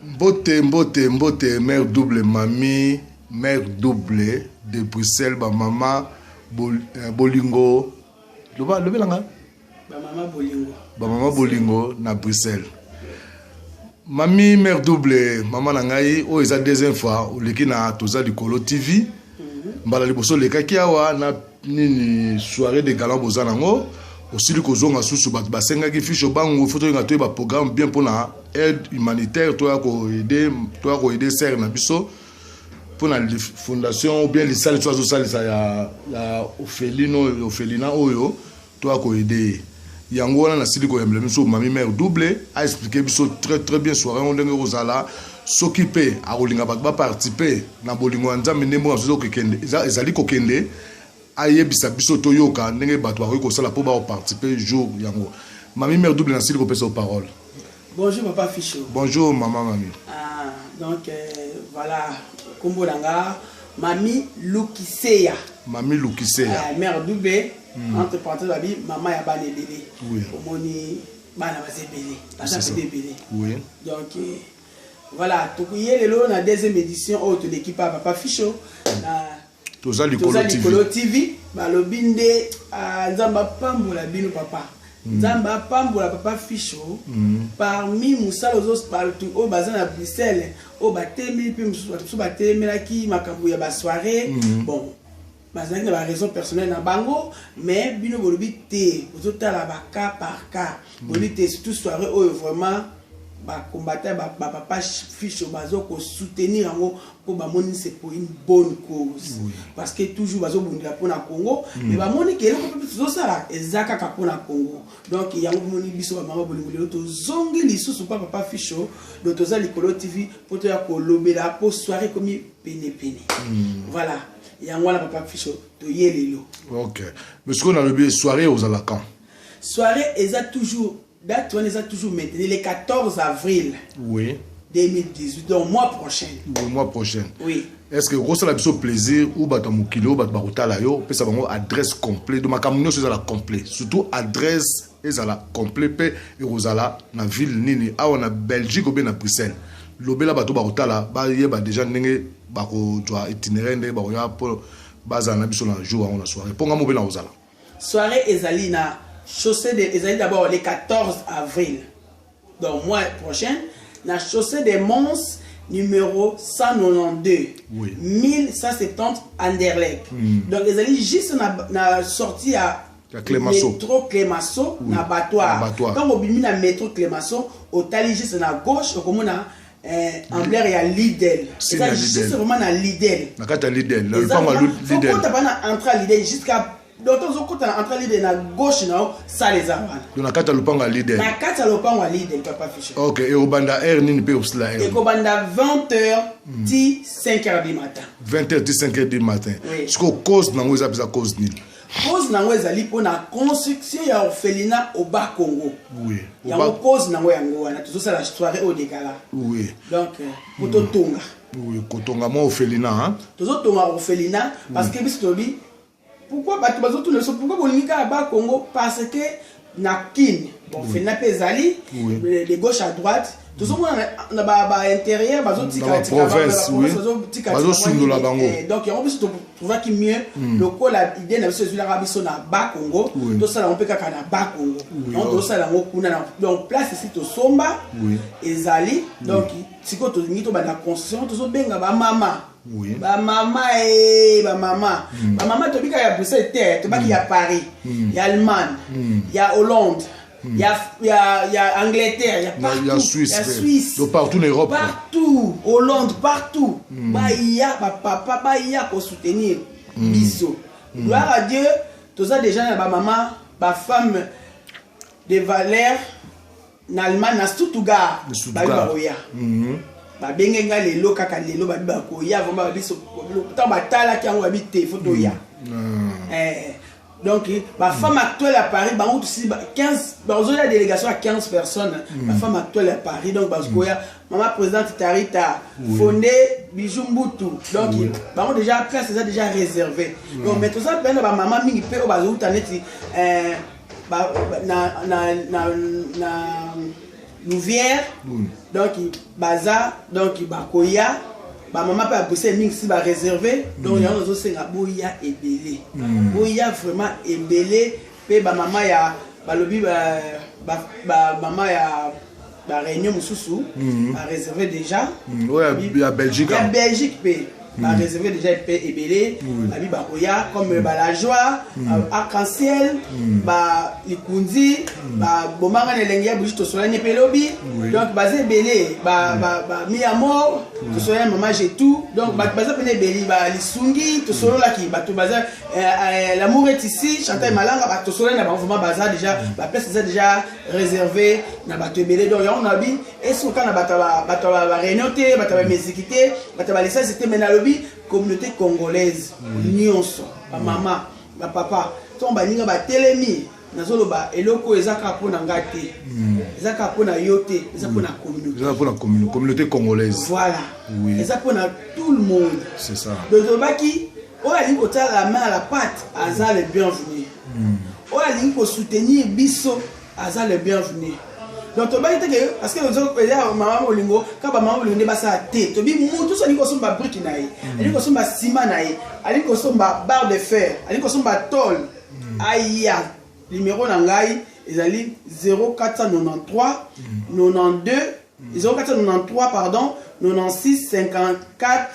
Mbote, mère double mamie, mère double de Bruxelles, ba maman Bolingo. Le belanga? Ba maman Bolingo. Ba maman Bolingo na Bruxelles. Mamie mère double, maman nangai, o eza deuxième fois, o leki na toza likolo TV. Mbala liboso leka kiawa na nini soirée de galant bozanango. Aussi le kozonga susu basenga ki fiche bango photo nga to ba programme bien pour na aide humanitaire to ko aider serre na biso pour la fondation ou bien les salles soit social ça ya Ophelina oyo to ko aider yango na sili ko emblème so mami mère double a expliqué biso très bien soirée on ndenge kozala s'occuper a kolinga ba participer na bolingo nzambe ndemo azo ko kende ezali ko kende aye bisa biso toyoka ndenge bato ba ko sala po ba participer jour yango mami mère double na sili ko pesa parole. Bonjour papa Ficho. Bonjour maman Mami. Donc voilà kombo langa Mami Lukiseya. Mami Lukiseya. Mère double entre parenthèses babi maman ya bana bébé. Oui. Omoni bana bazebele. Bana bébé. Oui. Donc voilà, tokuye lelo na deuxième édition au de l'équipe papa Ficho na Toza Likolo TV balobinde nzamba pambola bino papa. Nzamba pambola papa Ficho parmi musala ozos partout au bazin à Bruxelles au batemi puis musu batemelaki makambo ya ba soirée bon bazin na raison personnelle na bango mais bino bolobi te ozotala ba cas par cas bolobi te surtout soirée au vraiment ba combattre ba papa Ficho bazo ko soutenir ngo pour ba moni c'est pour une bonne cause parce que toujours bazo bundira pour na Congo mais ba moni ke ko sala ezaka ka pour na Congo donc yango moni biso ba mama bolingo to zongi lisusu papa Ficho do toza Likolo TV pour to ya ko lobela pour soirée comme pene voilà yango la papa Ficho to yelelo. OK mais ce qu'on a le soirée aux Alakan soirée eza toujours date on est toujours maintenu le 14 avril. Oui. 2018 donc mois prochain. Oui, mois prochain. Oui. Est-ce que vous avez besoin plaisir ou batamukilo batbarutala yo peut savoir adresse complète de ma camunio c'est la complet surtout adresse et la complet pe et rosala na ville nini a on a Belgique ou bien na Bruxelles. Lobela bato barutala ba yeba déjà ndenge ba ko doit itinéraire ndenge ba ko ya pour bazana biso na jour on la soirée. Ponga mo be na rosala. Soirée ezali na chaussée des ezali d'abord le 14 avril. Donc mois prochain la chaussée des Mons numéro 192 oui. 1170 Anderlecht. Donc ezali juste na sortie à métro Clémasso na Battoir. Quand on bimi na métro Clémasso au tali juste na gauche au komona emblème ya Lidl. C'est juste vraiment na Lidl. Na kata Lidl. Le pas Lidl. Faut pas na entrer Lidl jusqu'à donc on côté entre Lidl na gauche na ça les avant. Donc na kata lopanga Lidl. Na kata lopanga Lidl papa Ficho. OK et au banda R nini pe usla R. Et au banda 20h ti 5h du matin. 20h ti 5h du matin. Ce que cause na ngoza pesa cause nini? Cause na ngoza li pona construction ya Ophelina au bas Congo. Oui. Ya cause na ngoya ngo na tout ça la soirée au Dekala. Oui. Donc kotonga. Oui, kotonga mo Ophelina hein. Tout tonga Ophelina parce que bistobi pourquoi pourquoi bolinga ba Congo parce que na kin bon fait na pezali de gauche à droite tout ça na ba intérieur bazo tika province bazo sundola bango donc on peut se trouver qui mieux le ko la idée na biso la biso na ba Congo tout ça on peut kaka na ba Congo donc tout ça ngo kuna donc place ici to somba ezali donc siko to ngito ba na construction tout so benga ba mama. Oui. Ba mama ba mama. Ba mama to bika ya Bruxelles terre, to baki ya Paris, ya Allemagne, ya Hollande, ya Angleterre, ya partout. Ya Suisse. Donc partout en Europe. Partout, Hollande, partout. Ba ya ba papa ba ya ko soutenir biso. Gloire à Dieu, tout ça déjà na ba maman, ba femme de valeur en Allemagne na Stuttgart. Ba oya. Ba bengenga lelo kaka lelo ba ko ya vraiment biso tant batala ki ngo habite photo ya donc ma femme actuelle à Paris ba aussi 15 ba la délégation à 15 personnes ma femme actuelle à Paris donc ba ko ya maman présidente Tarita fondé Bijumbutu donc ba déjà place c'est déjà réservé donc mais tout ça ben ba maman mingi pe o ba zo taneti ba na Louvière, donc baza, donc bakoya, ba maman peut bosser ming si ba réservé, donc il y a aussi c'est boya et belé. Boya vraiment et belé, pe ba maman ya ba lobi ba maman ya ba réunion mususu, ba réservé déjà. Ouais, il y a Belgique. Il y a Belgique pe. Bah réservé déjà et belé babi bakoya comme la joie arc-en-ciel ba likundi ba bomanga nelengia buji to sola pelobi donc basé belé ba mi amour to sola maman j'ai tout donc basé pené belé ba lisungi to solo la ki ba to basé l'amour est ici chanter malanga ba to sola na ba vraiment bazar déjà la place déjà réservé na ba to belé donc on a bi et ce quand na ba réunion ba musiquité ba laisser c'était maintenant communauté congolaise nyonso ba mama ba papa to ba ninga ba telemi nazolo ba eloko ezaka pona ngate ezaka pona yote ezaka pona communauté ezaka pona communauté congolaise voilà ezaka pona tout le monde c'est ça donc baki o ali ko ta la main à la pâte aza le bienvenu o ali ko soutenir biso aza le bienvenu. Donc tu vas dire parce que nous avons maman Olingo, quand maman Olingo ba sa tête, tu dis tout ça ni ko somba brique naï, ali ko somba ciment naï, ali ko somba barre de fer, ali ko somba tôle. Aya, numéro nangai ezali 0493 92 0493 pardon 96 54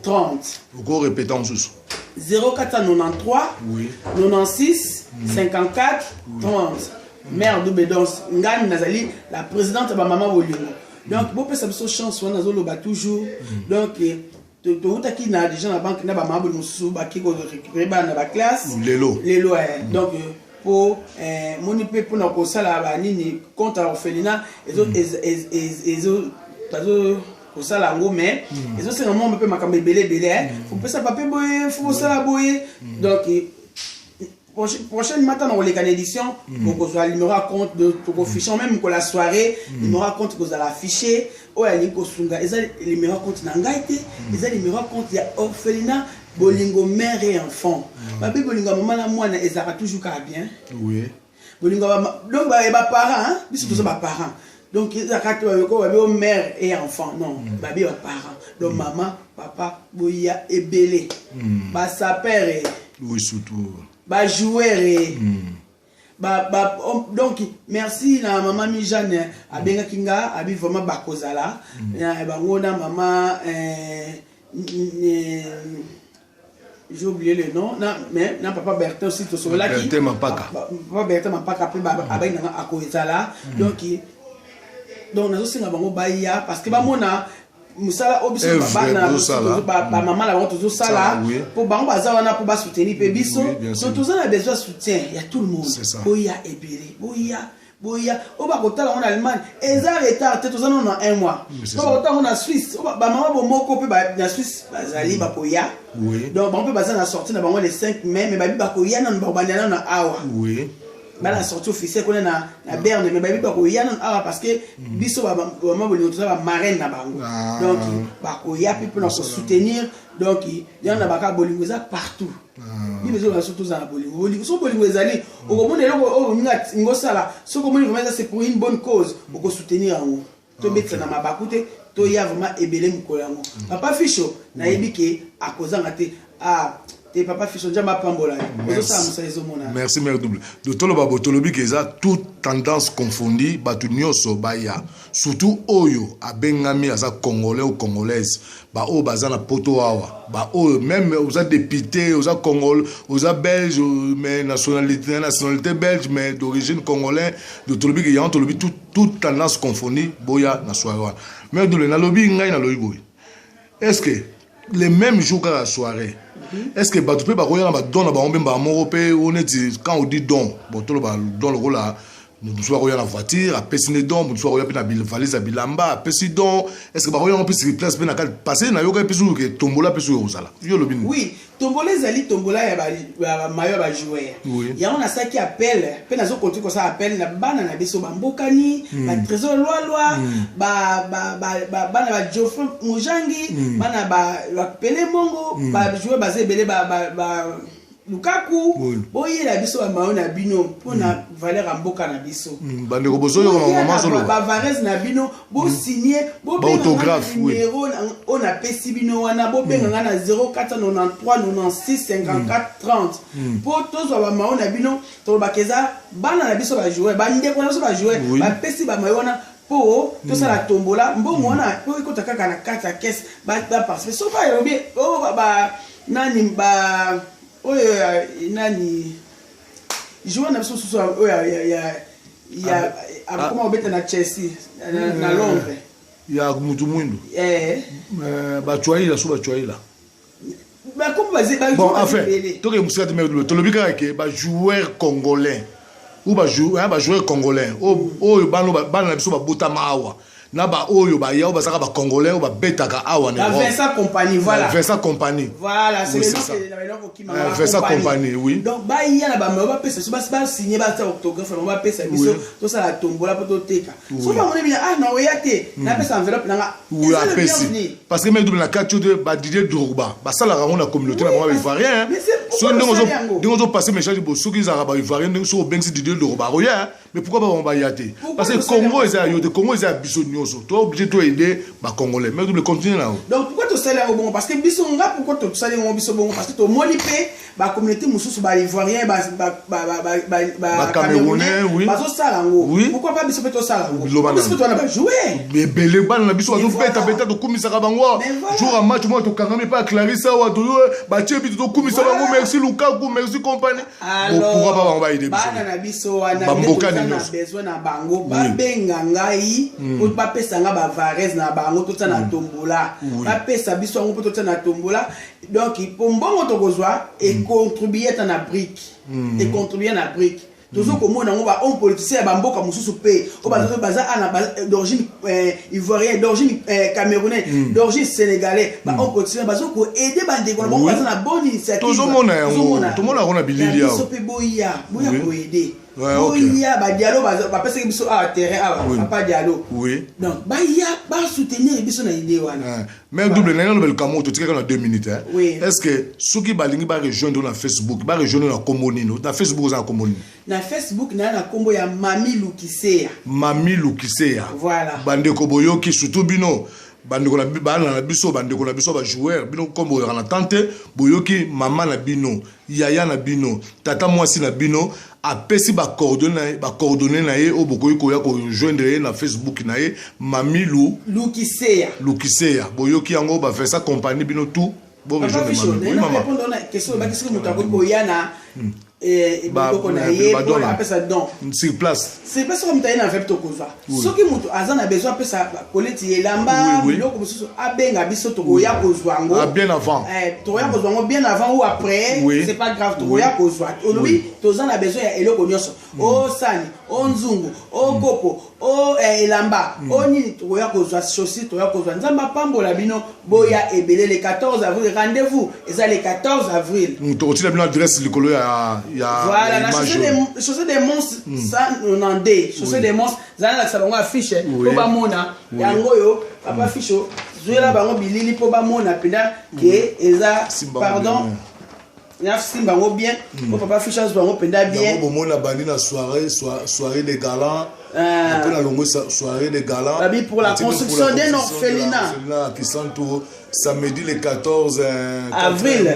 30. Vous répétez en sous. 0493 oui 96 54 30. Mère Double Danse, Ngani Nazali, la présidente de ma maman Olingo. Donc, bon, ça me fait chance, on a zoloba toujours. Donc, tout qui n'a déjà la banque, n'a pas maman Olingo, qui va récupérer dans la classe. Lélo. Donc, pour mon épée pour nous ça la nini compte à l'orphelinat, et autres, pour ça la mais et autres c'est un moment un peu ma camé belé, faut pas ça papier boyer, faut ça la boyer. Donc, prochaine matin dans les éditions pour que numéro à compte de pour fichier même que la soirée numéro à compte que vous allez afficher ou à l'inko sunga ils ont les numéro compte nangaite ils ont les numéro compte il y a orphelinat bolingo mère et enfant babi bolingo maman la moi ils ont toujours qu'à bien oui bolingo donc ba parents hein bis tous ba parents donc ils ont ko babi mère et enfant non babi ba parents donc maman papa boya et belé ba sa père oui surtout ba jouer donc merci na maman mi Jeanne abenga kinga abi vraiment bakozala na bangona maman j'ai oublié le nom mais na papa Bertin aussi to sola qui papa Bertin Mapaka pe abenga akozala donc nazo singa bango baya parce que ba mona musala obiso ba maman la toujours ça là pour bango baza wana pour ba soutenir pe biso donc tous on a besoin de soutien il y a tout le monde boya ebele boya o ba kotala en Allemagne eza retard te tous on a un mois ba kotala on a Suisse ba maman bo moko pe ba na Suisse bazali ba koya donc bango pe baza na sortie na bango le 5 mai mais ba koya na ba banyana na awa la sortie officielle qu'on a na Berne mais babi bako yana parce que biso maman bolingo tout ça ba marraine na bango donc bako ya pe pour nous soutenir donc il y en a baka bolingo ça partout ni besoin surtout za bolingo so bolingo ezali o ko mona eloko o ninga ngosala so ko mona vraiment c'est pour une bonne cause o ko soutenir ngo to mettre na mabakute to ya vraiment ebele mkolango papa Ficho na yebike akozanga te et papa Ficho Njamba Pambola. Merci mère double. De tout le babo tolobi keza toute tendance confondue batu nyoso baya surtout oyo abengami asa congolais ou congolaise ba o bazana poto awa ba o même aux députés aux congolais aux belges mais nationalité belge mais d'origine congolais de tolobi que ya tolobi toute tendance confondue boya na soirée. Mère double na lobi ngai na lobi boy. Est-ce que les mêmes jours qu'à la soirée est-ce que tu peux pas regarder ma don on est quand on dit don bon tout le don le rôle là nous soit regarder la voiture à pesiner don nous soit regarder la valise à bilamba à pesi don est-ce que bah regarder on peut se place bien à passer na yoga pesu que tombola pesu osala yo le bin oui tombola zali tombola ya ba mayo ba jouer ya on a ça qui appelle pe nazo continue comme ça appelle na bana na biso ba mbokani ba trésor loi ba bana ba Geoffrey Mujangi bana ba pele mongo ba jouer basé belé ba Lukaku boye la biso ba mayo na bino pona valeur amboka na biso bande ko bozo yo maman solo ba Varese na bino bo signer bo autographe numéro on a pesi bino wana bo benga na 0493 96 54 30 pour tous ba mayo na bino to bakeza bana na biso ba jouer ba ndeko na biso ba jouer ba pesi ba mayo wana po to ça la tombola mbongo wana po ikota kaka na carte à caisse ba participer so ba yobi ba nani ba nani joueur na biso susu ya comment obeta na Chelsea na Londres ya mutu mwindu ba chwaila so ba chwaila ba comme ba bon enfin to ke musika te to lobika ke ba joueur congolais ou ba joueur congolais o bana na biso ba bota mawa na ba oyo ba ya ba saka ba congolais ba betaka awa na Versa compagnie voilà Versa compagnie voilà c'est le nom qui m'a Versa compagnie oui donc ba ya na ba ba pesa so ba signer ba ta autographe ba pesa biso to ça la tombola pour to teka so ba moni bien na oya te na pesa enveloppe na oui a pesi parce que même double na carte de ba Didier Drogba ba sala rango na communauté na ba ivoirien so ndongo zo passer message bo soki za ba ivoirien ndongo so bengi Didier Drogba roya mais pourquoi ba ba yate parce que Congo est yo de Congo est biso tu es obligé de aider les Congolais. Mais tu continuer là. Donc pourquoi tu sais là au bon? Parce que Bissonga, pourquoi tu sais là au bon? Parce que tu monipé, la communauté moussous, les Ivoiriens, les Camerounais, oui. Oui. Pourquoi pas Bissonga tout ça là? Bissonga tu vas jouer. Mais les balles na Bissonga, tu fais ta bête de Koumi Sarabangwa. Jour à match, moi tu carrément pas Clarissa ou Adoyo, Baché bit de Koumi Sarabangwa, merci Lukaku, merci compagnie. Alors pourquoi pas on va aider Bissonga? Bana na Bissonga, na besoin na bango, ba benga ngai, pour pas pesanga ba Varese na bango tout ça na tombola. Ba pesa biso ngo tout ça na tombola. Donc pour mbongo to kozwa et contribuer à na brique. Et contribuer à na brique. Toujours comme on a un politicien à Bamboka Moussou Pé, au bazar d'origine ivoirienne, d'origine camerounaise, d'origine sénégalaise, un politicien pour aider les gens, on a une bonne initiative. Tout le monde a un billet. Boya pour aider. Boya, dialogue, parce que biso a terrain, pas dialogue. Oui. Donc, bah soutenir biso na idée wana. Mais double n'a le Cameroun, tu sais qu'on a 2 minutes. Est-ce que ceux qui balingi ba rejoindre dans Facebook, ba rejoindre dans Comonino, dans Facebook dans Comonino. Na Facebook na kombo ya Mami Lukiseya. Mami Lukiseya. Voilà. Bande ko boyoki surtout bino. Bande ko na bana na biso bande ko na biso ba joueur bino kombo na tante boyoki mama na bino, yaya na bino, tata mwasi na bino. Apesi ba coordonner na ye o bokoyi ko ya ko joindre na Facebook na ye Mami Lukiseya boyoki yango ba faire ça compagnie bino tout bo rejoindre Mami oui maman répondre na question ba question mutako ko yana boko na ye pour apesa don sur place c'est pas ça comme taina avec to koza soki mutu azana besoin apesa koleti elamba biloko mususu abenga biso to koya kozwa ngo bien avant to ya kozwa ngo bien avant ou après c'est pas grave to koya kozwa olobi tozana besoin ya eloko nyonso o sani o nzungu o kopo o elamba o nini to koya kozwa chaussure to ya kozwa nzamba pambola bino boya ebele le 14 avril rendez-vous eza le 14 avril to otila bino adresse likolo ya voilà la chaussée des monstres ça on des chaussée des monstres zana la salongo affiche po ba mona yango yo papa ficho zoela bango bilili po ba mona penda ke eza pardon ya simba ngo bien po papa ficho bango penda bien bo mona bandi na soirée des galants après la longue soirée des galants pour la construction d'un orphelinat qui sont tout samedi le 14 avril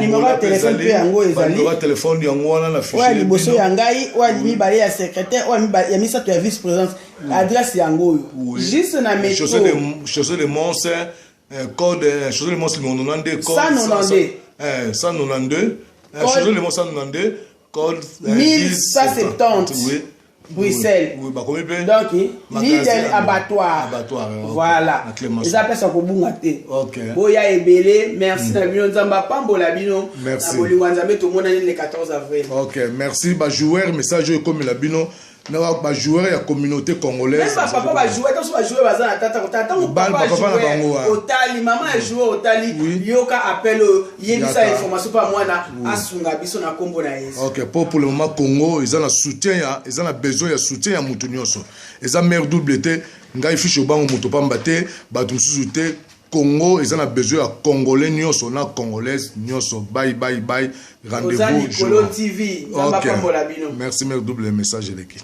numéro de téléphone pe yango ezali numéro de téléphone yango wana na fichier ouais liboso ya ngai wa mibale ya secrétaire wa mibale ya misato ya vice présidence adresse yango juste na métro chaussée de monstre code chaussée de monstre numéro 92 code 192 chaussée de monstre 192 code 1170 oui Bruxelles. Oui, bah comme il donc l'idée abattoir. Voilà. Ils appellent ça kobunga te. OK. Boya ebele, merci na bino nzamba pambola bino. Merci. Na bolingo nzambe to mona le 14 avril. OK, merci ba joueur message comme la bino. Na ba joueur ya communauté congolaise. Même papa ba joueur, tant ba joueur baza na tata papa joueur. Otali maman joueur otali yoka appel yebisa information pa mwana asunga biso na kombo na yesu. OK, pour le moment Congo, ils ont un soutien, ils ont besoin de soutien à mutu nyonso. Ils ont mère double te ngai fiche bango muto pamba te ba tumsusu te Congo ils ont besoin ya congolais nyonso na congolaise nyonso bye rendez-vous Colo TV. OK. Merci mère double message l'équipe.